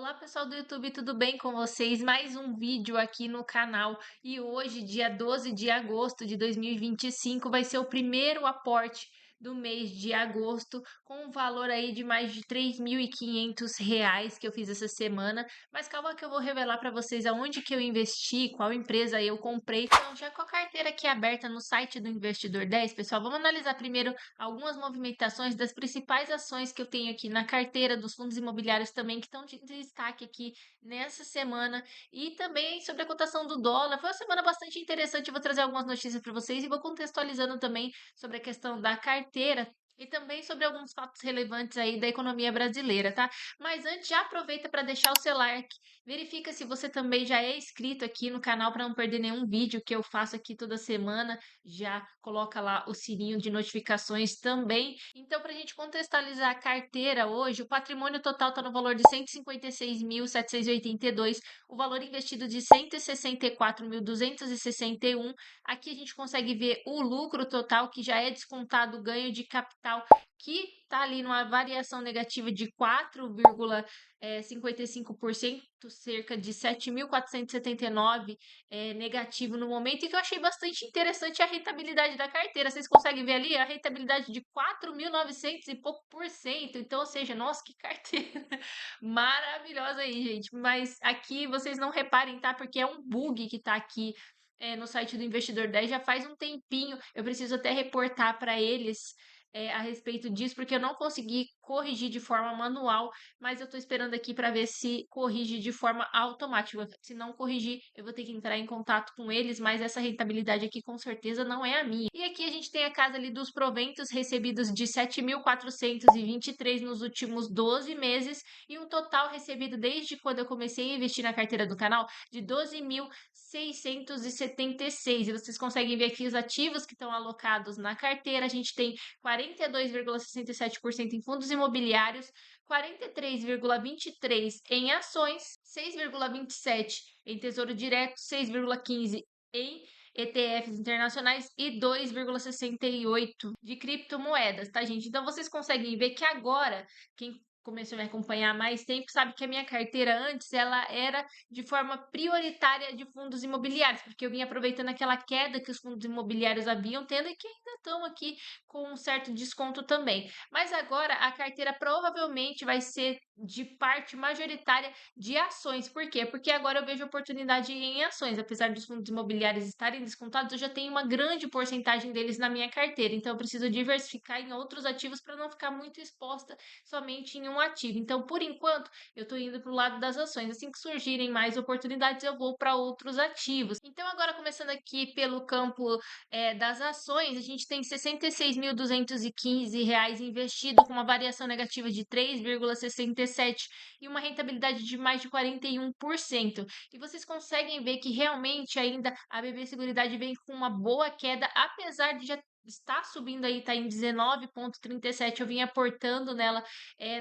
Olá, pessoal do YouTube, tudo bem com vocês? Mais um vídeo aqui no canal e hoje, dia 12 de agosto de 2025, vai ser o primeiro aporte do mês de agosto, com um valor aí de mais de R$ 3.500 que eu fiz essa semana. Mas calma que eu vou revelar para vocês aonde que eu investi, qual empresa eu comprei. Então, já com a carteira aqui aberta no site do Investidor 10, pessoal, vamos analisar primeiro algumas movimentações das principais ações que eu tenho aqui na carteira dos fundos imobiliários também, que estão de destaque aqui nessa semana, e também sobre a cotação do dólar. Foi uma semana bastante interessante. Eu vou trazer algumas notícias para vocês e vou contextualizando também sobre a questão da carteira. E também sobre alguns fatos relevantes aí da economia brasileira, tá? Mas antes, já aproveita para deixar o seu like. Verifica se você também já é inscrito aqui no canal para não perder nenhum vídeo que eu faço aqui toda semana. Já coloca lá o sininho de notificações também. Então, para a gente contextualizar a carteira hoje, o patrimônio total está no valor de 156.782, o valor investido de 164.261. Aqui a gente consegue ver o lucro total, que já é descontado o ganho de capital, que está ali numa variação negativa de 4,55%, cerca de 7.479 negativo no momento, e que eu achei bastante interessante a rentabilidade da carteira. Vocês conseguem ver ali a rentabilidade de 4.900 e pouco por cento. Então, ou seja, nossa, que carteira maravilhosa aí, gente. Mas aqui vocês não reparem, tá? Porque é um bug que tá aqui no site do Investidor 10 já faz um tempinho. Eu preciso até reportar para eles a respeito disso, porque eu não consegui corrigir de forma manual, mas eu estou esperando aqui para ver se corrige de forma automática. Se não corrigir, eu vou ter que entrar em contato com eles, mas essa rentabilidade aqui com certeza não é a minha. E aqui a gente tem a casa ali dos proventos recebidos de 7.423 nos últimos 12 meses e um total recebido desde quando eu comecei a investir na carteira do canal de 12.676. E vocês conseguem ver aqui os ativos que estão alocados na carteira. A gente tem 42,67% em fundos imobiliários, 43,23% em ações, 6,27% em tesouro direto, 6,15% em ETFs internacionais e 2,68% de criptomoedas, tá, gente? Então vocês conseguem ver que agora, quem começou a me acompanhar há mais tempo sabe que a minha carteira antes ela era de forma prioritária de fundos imobiliários, porque eu vinha aproveitando aquela queda que os fundos imobiliários haviam tendo e que ainda estão aqui com um certo desconto também. Mas agora a carteira provavelmente vai ser de parte majoritária de ações. Por quê? Porque agora eu vejo oportunidade em ações. Apesar dos fundos imobiliários estarem descontados, eu já tenho uma grande porcentagem deles na minha carteira. Então eu preciso diversificar em outros ativos para não ficar muito exposta somente em um ativo. Então, por enquanto, eu estou indo para o lado das ações. Assim que surgirem mais oportunidades, eu vou para outros ativos. Então, agora começando aqui pelo campo das ações, a gente tem R$ 66.215 investido, com uma variação negativa de 3,67 e uma rentabilidade de mais de 41%. E vocês conseguem ver que realmente ainda a BB Seguridade vem com uma boa queda, apesar de já está subindo aí, está em 19,37. Eu vim aportando nela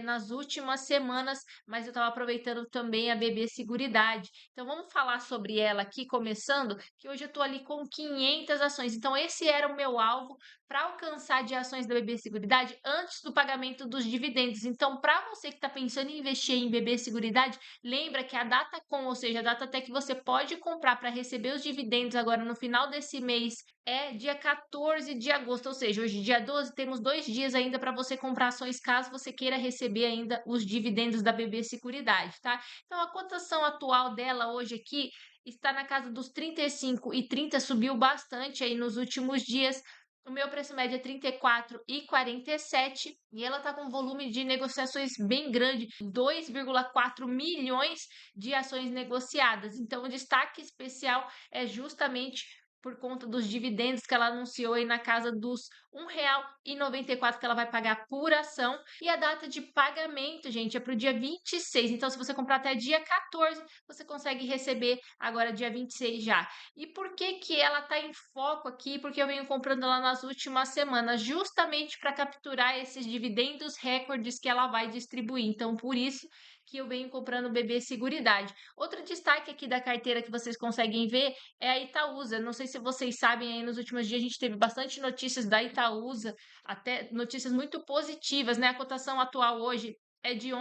nas últimas semanas, mas eu estava aproveitando também a BB Seguridade. Então vamos falar sobre ela aqui, começando, que hoje eu estou ali com 500 ações. Então esse era o meu alvo para alcançar de ações da BB Seguridade antes do pagamento dos dividendos. Então, para você que está pensando em investir em BB Seguridade, lembra que a data com, ou seja, a data até que você pode comprar para receber os dividendos agora no final desse mês, é dia 14 de agosto, ou seja, hoje dia 12, temos 2 dias ainda para você comprar ações caso você queira receber ainda os dividendos da BB Seguridade, tá? Então a cotação atual dela hoje aqui está na casa dos 35,30, subiu bastante aí nos últimos dias. O meu preço médio é 34,47 e ela está com um volume de negociações bem grande, 2,4 milhões de ações negociadas. Então, o destaque especial é justamente por conta dos dividendos que ela anunciou aí na casa dos R$ 1,94 que ela vai pagar por ação. E a data de pagamento, gente, é para o dia 26. Então, se você comprar até dia 14, você consegue receber agora dia 26 já. E por que que ela está em foco aqui? Porque eu venho comprando ela nas últimas semanas, justamente para capturar esses dividendos recordes que ela vai distribuir. Então, por isso que eu venho comprando BB Seguridade. Outro destaque aqui da carteira que vocês conseguem ver é a Itaúsa. Não sei se vocês sabem, aí nos últimos dias a gente teve bastante notícias da Itaúsa, até notícias muito positivas, né? A cotação atual hoje é de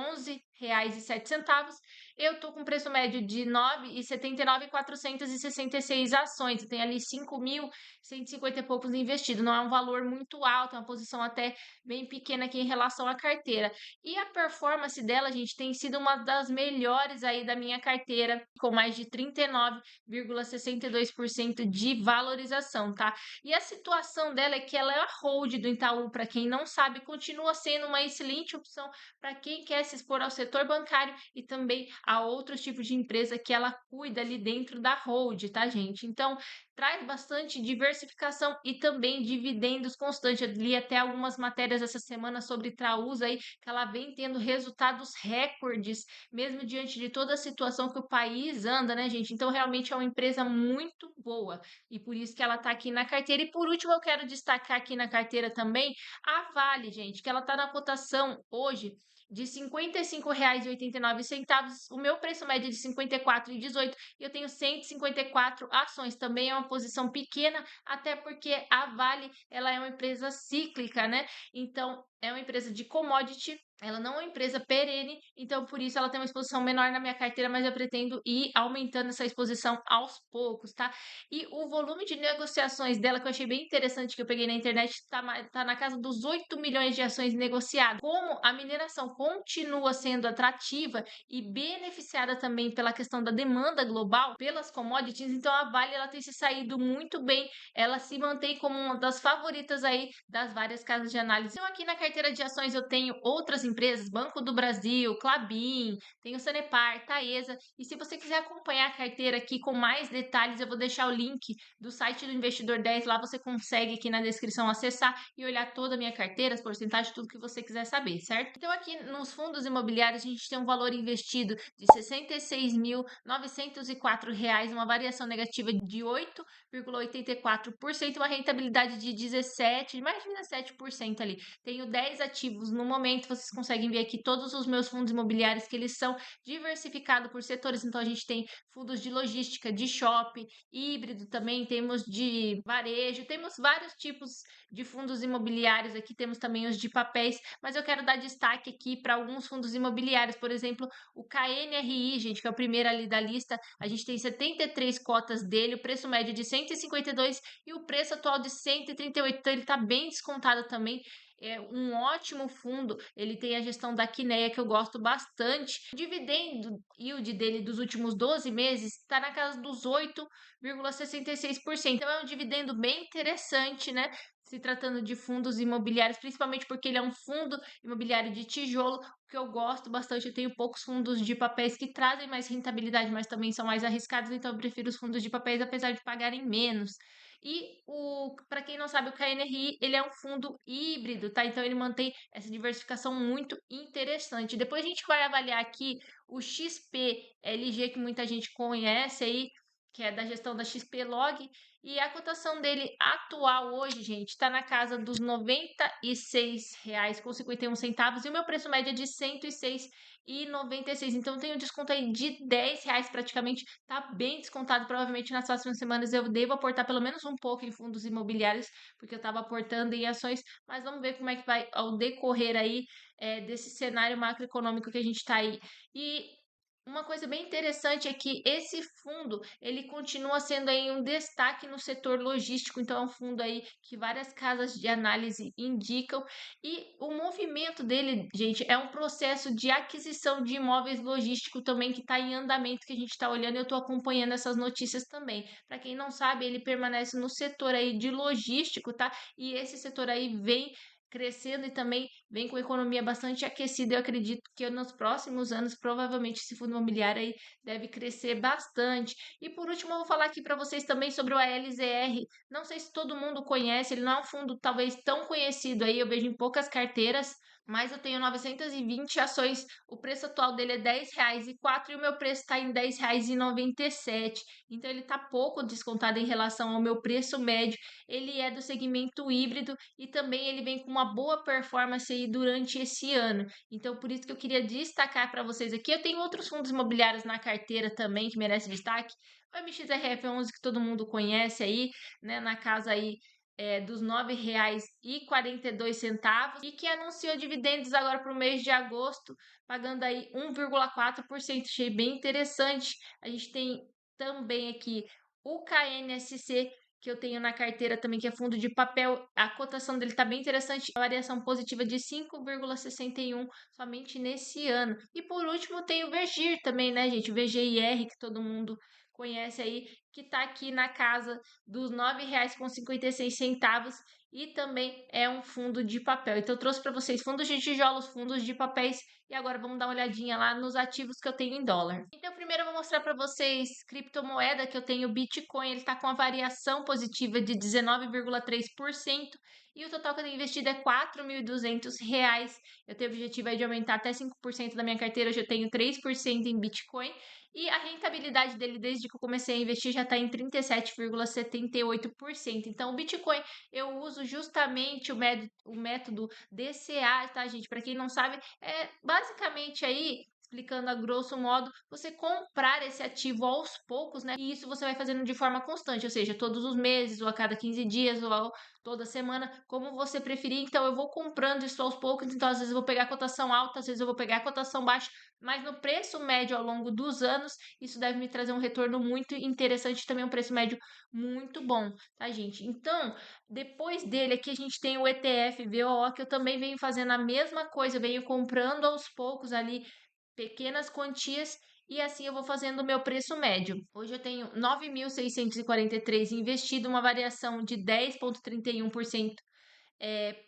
R$ 9,07. Eu tô com preço médio de R$ 9,79 e 466 ações. Eu tenho ali 5.150 e poucos investidos. Não é um valor muito alto, é uma posição até bem pequena aqui em relação à carteira. E a performance dela, gente, tem sido uma das melhores aí da minha carteira, com mais de 39,62% de valorização, tá? E a situação dela é que ela é a hold do Itaú, para quem não sabe, continua sendo uma excelente opção para quem quer se expor ao setor bancário e também a outros tipos de empresa que ela cuida ali dentro da hold, tá, gente? Então, traz bastante diversificação e também dividendos constantes. Eu li até algumas matérias essa semana sobre Itaúsa aí, que ela vem tendo resultados recordes, mesmo diante de toda a situação que o país anda, né, gente? Então, realmente é uma empresa muito boa e por isso que ela está aqui na carteira. E por último, eu quero destacar aqui na carteira também a Vale, gente, que ela está na cotação hoje de R$ 55,89. O meu preço médio é de R$ 54,18 e eu tenho 154 ações. Também é uma posição pequena, até porque a Vale, ela é uma empresa cíclica, né? Então, é uma empresa de commodity, ela não é uma empresa perene, então por isso ela tem uma exposição menor na minha carteira, mas eu pretendo ir aumentando essa exposição aos poucos, tá? E o volume de negociações dela, que eu achei bem interessante, que eu peguei na internet, tá na casa dos 8 milhões de ações negociadas. Como a mineração continua sendo atrativa e beneficiada também pela questão da demanda global pelas commodities, então a Vale ela tem se saído muito bem, ela se mantém como uma das favoritas aí das várias casas de análise. Então aqui na carteira de ações eu tenho outras empresas, Banco do Brasil, Klabin, tenho Sanepar, Taesa, e se você quiser acompanhar a carteira aqui com mais detalhes, eu vou deixar o link do site do Investidor 10, lá você consegue aqui na descrição acessar e olhar toda a minha carteira, as porcentagens, tudo que você quiser saber, certo? Então aqui nos fundos imobiliários a gente tem um valor investido de R$ 66.904, uma variação negativa de 8,84%, uma rentabilidade de 17, mais de 17% ali. Tenho 10 ativos no momento, vocês conseguem ver aqui todos os meus fundos imobiliários que eles são diversificados por setores, então a gente tem fundos de logística, de shopping, híbrido também, temos de varejo, temos vários tipos de fundos imobiliários aqui, temos também os de papéis, mas eu quero dar destaque aqui para alguns fundos imobiliários, por exemplo, o KNRI, gente, que é o primeiro ali da lista, a gente tem 73 cotas dele, o preço médio de 152 e o preço atual de 138, então ele está bem descontado também. É um ótimo fundo, ele tem a gestão da Quineia, que eu gosto bastante. O dividendo yield dele dos últimos 12 meses está na casa dos 8,66%. Então é um dividendo bem interessante, né? Se tratando de fundos imobiliários, principalmente porque ele é um fundo imobiliário de tijolo, que eu gosto bastante. Eu tenho poucos fundos de papéis que trazem mais rentabilidade, mas também são mais arriscados, então eu prefiro os fundos de papéis, apesar de pagarem menos. E para quem não sabe, o KNRI, ele é um fundo híbrido, tá? Então ele mantém essa diversificação muito interessante. Depois a gente vai avaliar aqui o XPLG, que muita gente conhece aí, que é da gestão da XP Log, e a cotação dele atual hoje, gente, está na casa dos R$ 96,51, e o meu preço médio é de R$ 106,96. Então tem um desconto aí de R$ 10 praticamente, tá bem descontado. Provavelmente nas próximas semanas eu devo aportar pelo menos um pouco em fundos imobiliários, porque eu estava aportando em ações, mas vamos ver como é que vai ao decorrer aí desse cenário macroeconômico que a gente está aí. E uma coisa bem interessante é que esse fundo, ele continua sendo aí um destaque no setor logístico, então é um fundo aí que várias casas de análise indicam, e o movimento dele, gente, é um processo de aquisição de imóveis logísticos também que está em andamento, que a gente está olhando, e eu estou acompanhando essas notícias também. Para quem não sabe, ele permanece no setor aí de logístico, tá? E esse setor aí vem crescendo e também vem com economia bastante aquecida. Eu acredito que nos próximos anos, provavelmente, esse fundo imobiliário aí deve crescer bastante. E por último, eu vou falar aqui para vocês também sobre o ALZR. Não sei se todo mundo conhece, ele não é um fundo talvez tão conhecido aí, eu vejo em poucas carteiras, mas eu tenho 920 ações, o preço atual dele é R$ 10,04 e o meu preço está em R$ 10,97. Então ele está pouco descontado em relação ao meu preço médio. Ele é do segmento híbrido e também ele vem com uma boa performance aí durante esse ano. Então por isso que eu queria destacar para vocês aqui. Eu tenho outros fundos imobiliários na carteira também que merecem destaque. O MXRF11 que todo mundo conhece aí, né, na casa aí dos R$ 9,42 e que anunciou dividendos agora para o mês de agosto, pagando aí 1,4%. Achei bem interessante. A gente tem também aqui o KNSC, que eu tenho na carteira também, que é fundo de papel. A cotação dele está bem interessante, a variação positiva de 5,61 somente nesse ano. E por último tem o VGIR também, né, gente? O VGIR, que todo mundo conhece aí, que está aqui na casa dos R$ 9,56 e também é um fundo de papel. Então eu trouxe para vocês fundos de tijolos, fundos de papéis e agora vamos dar uma olhadinha lá nos ativos que eu tenho em dólar. Então primeiro eu vou mostrar para vocês criptomoeda que eu tenho, o Bitcoin, ele está com a variação positiva de 19,3% e o total que eu tenho investido é R$ 4.200. Eu tenho o objetivo aí de aumentar até 5% da minha carteira, hoje eu tenho 3% em Bitcoin. E a rentabilidade dele, desde que eu comecei a investir, já está em 37,78%. Então, o Bitcoin eu uso justamente o método DCA, tá, gente? Para quem não sabe, é basicamente aí, explicando a grosso modo, você comprar esse ativo aos poucos, né? E isso você vai fazendo de forma constante, ou seja, todos os meses, ou a cada 15 dias, ou toda semana, como você preferir. Então, eu vou comprando isso aos poucos. Então, às vezes eu vou pegar a cotação alta, às vezes eu vou pegar a cotação baixa, mas no preço médio ao longo dos anos, isso deve me trazer um retorno muito interessante, também um preço médio muito bom, tá, gente? Então, depois dele aqui a gente tem o ETF VOO, que eu também venho fazendo a mesma coisa, eu venho comprando aos poucos ali pequenas quantias e assim eu vou fazendo o meu preço médio. Hoje eu tenho 9.643 investido, uma variação de 10,31%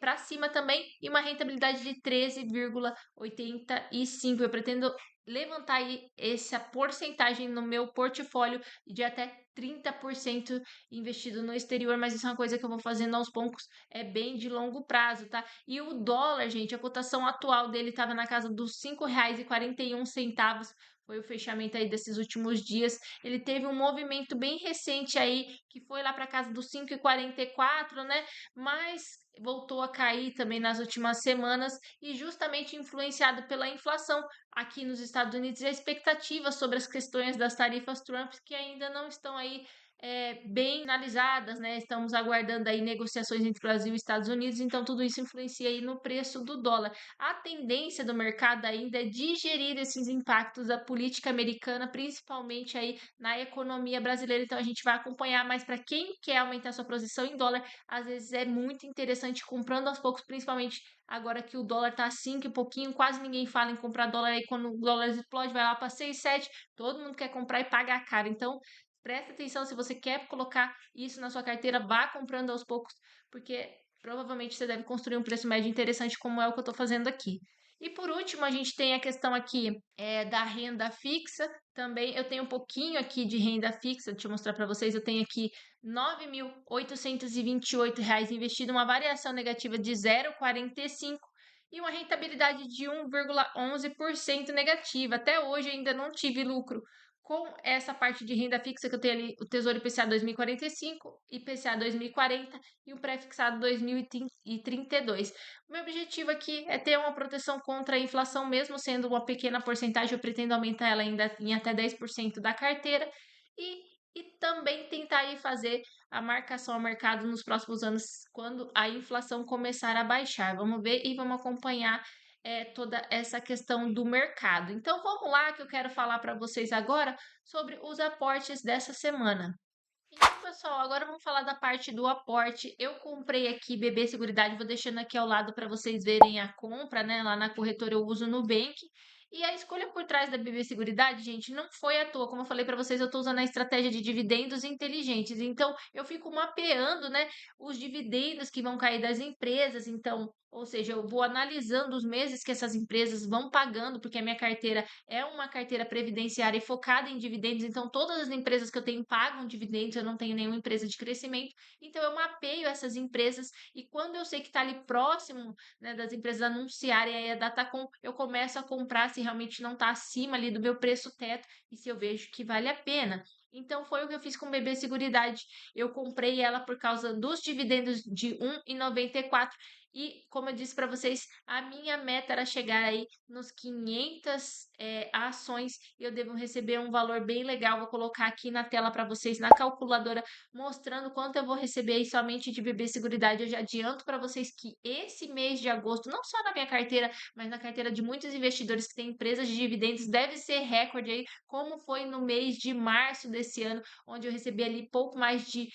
para cima também e uma rentabilidade de 13,85. Eu pretendo levantar aí essa porcentagem no meu portfólio de até 30% investido no exterior, mas isso é uma coisa que eu vou fazendo aos poucos, é bem de longo prazo, tá? E o dólar, gente, a cotação atual dele estava na casa dos R$ 5,41. Foi o fechamento aí desses últimos dias. Ele teve um movimento bem recente aí, que foi lá para casa dos 5,44, né? Mas voltou a cair também nas últimas semanas e justamente influenciado pela inflação aqui nos Estados Unidos e a expectativa sobre as questões das tarifas Trump que ainda não estão aí bem analisadas, né? Estamos aguardando aí negociações entre Brasil e Estados Unidos, então tudo isso influencia aí no preço do dólar. A tendência do mercado ainda é digerir esses impactos da política americana, principalmente aí na economia brasileira, então a gente vai acompanhar, mas para quem quer aumentar sua posição em dólar, às vezes é muito interessante comprando aos poucos, principalmente agora que o dólar tá 5 e pouquinho, quase ninguém fala em comprar dólar aí quando o dólar explode, vai lá para 6, 7, todo mundo quer comprar e paga caro. Então, presta atenção, se você quer colocar isso na sua carteira, vá comprando aos poucos, porque provavelmente você deve construir um preço médio interessante, como é o que eu estou fazendo aqui. E por último, a gente tem a questão aqui da renda fixa. Também eu tenho um pouquinho aqui de renda fixa, deixa eu mostrar para vocês. Eu tenho aqui R$ 9.828 investido, uma variação negativa de 0,45 e uma rentabilidade de 1,11% negativa. Até hoje ainda não tive lucro com essa parte de renda fixa que eu tenho ali, o Tesouro IPCA 2045, IPCA 2040 e o pré-fixado 2032. O meu objetivo aqui é ter uma proteção contra a inflação, mesmo sendo uma pequena porcentagem, eu pretendo aumentar ela ainda em até 10% da carteira e também tentar aí fazer a marcação ao mercado nos próximos anos, quando a inflação começar a baixar. Vamos ver e vamos acompanhar toda essa questão do mercado. Então vamos lá que eu quero falar para vocês agora sobre os aportes dessa semana. Então, pessoal, agora vamos falar da parte do aporte. Eu comprei aqui BB Seguridade, vou deixando aqui ao lado para vocês verem a compra, né? Lá na corretora eu uso no Nubank. E a escolha por trás da BB Seguridade, gente, não foi à toa. Como eu falei para vocês, eu estou usando a estratégia de dividendos inteligentes. Então, eu fico mapeando, né, os dividendos que vão cair das empresas. Então, ou seja, eu vou analisando os meses que essas empresas vão pagando, porque a minha carteira é uma carteira previdenciária e focada em dividendos, então todas as empresas que eu tenho pagam dividendos, eu não tenho nenhuma empresa de crescimento, então eu mapeio essas empresas e quando eu sei que está ali próximo, né, das empresas anunciarem aí a Datacom, eu começo a comprar se realmente não está acima ali do meu preço teto e se eu vejo que vale a pena. Então foi o que eu fiz com o BB Seguridade. Eu comprei ela por causa dos dividendos de 1,94 E, como eu disse para vocês, a minha meta era chegar aí nos 500 ações e eu devo receber um valor bem legal. Vou colocar aqui na tela para vocês, na calculadora, mostrando quanto eu vou receber aí somente de BB Seguridade. Eu já adianto para vocês que esse mês de agosto, não só na minha carteira, mas na carteira de muitos investidores que têm empresas de dividendos, deve ser recorde aí, como foi no mês de março desse ano, onde eu recebi ali pouco mais de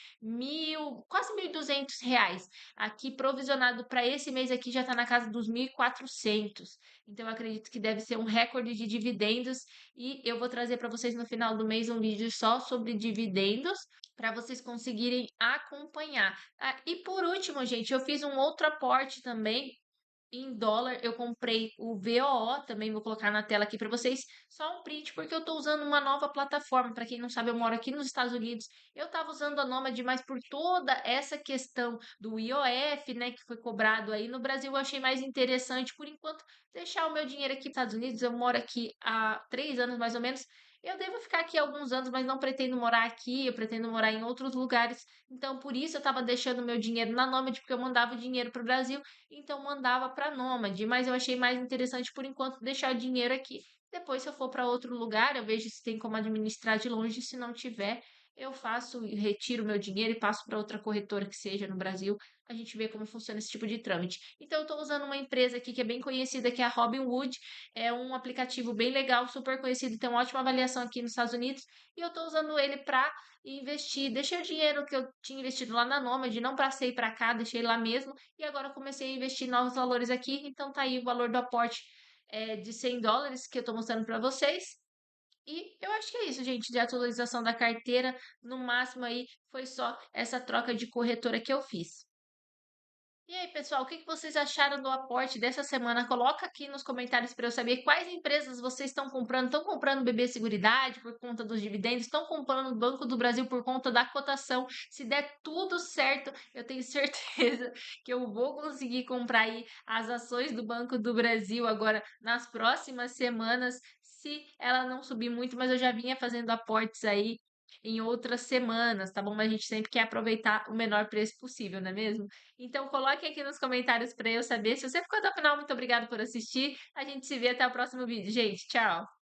quase R$ 1.200. Aqui provisionado para esse mês aqui já está na casa dos 1.400. Então eu acredito que deve ser um recorde de dividendos e eu vou trazer para vocês no final do mês um vídeo só sobre dividendos para vocês conseguirem acompanhar. Ah, e por último, gente, eu fiz um outro aporte também em dólar. Eu comprei o VOO, também vou colocar na tela aqui para vocês, só um print, porque eu estou usando uma nova plataforma. Para quem não sabe, eu moro aqui nos Estados Unidos. Eu estava usando a Nômade, mas por toda essa questão do IOF, né, que foi cobrado aí no Brasil, eu achei mais interessante, por enquanto, deixar o meu dinheiro aqui nos Estados Unidos. Eu moro aqui há 3 anos, mais ou menos. Eu devo ficar aqui alguns anos, mas não pretendo morar aqui, eu pretendo morar em outros lugares. Então, por isso eu estava deixando meu dinheiro na Nômade, porque eu mandava o dinheiro para o Brasil, então mandava para Nômade, mas eu achei mais interessante por enquanto deixar o dinheiro aqui. Depois, se eu for para outro lugar, eu vejo se tem como administrar de longe. Se não tiver, eu faço, retiro meu dinheiro e passo para outra corretora que seja no Brasil. A gente vê como funciona esse tipo de trâmite. Então, eu estou usando uma empresa aqui que é bem conhecida, que é a Robinhood. É um aplicativo bem legal, super conhecido, tem uma ótima avaliação aqui nos Estados Unidos. E eu estou usando ele para investir. Deixei o dinheiro que eu tinha investido lá na Nômade, não passei para cá, deixei lá mesmo. E agora eu comecei a investir novos valores aqui. Então tá aí o valor do aporte de US$ 100 que eu tô mostrando para vocês. E eu acho que é isso, gente, de atualização da carteira. No máximo aí foi só essa troca de corretora que eu fiz. E aí, pessoal, o que vocês acharam do aporte dessa semana? Coloca aqui nos comentários para eu saber quais empresas vocês estão comprando. Estão comprando BB Seguridade por conta dos dividendos? Estão comprando o Banco do Brasil por conta da cotação? Se der tudo certo, eu tenho certeza que eu vou conseguir comprar aí as ações do Banco do Brasil agora nas próximas semanas, se ela não subir muito, mas eu já vinha fazendo aportes aí em outras semanas, tá bom? Mas a gente sempre quer aproveitar o menor preço possível, não é mesmo? Então coloque aqui nos comentários para eu saber. Se você ficou até o final, muito obrigada por assistir. A gente se vê até o próximo vídeo, gente. Tchau!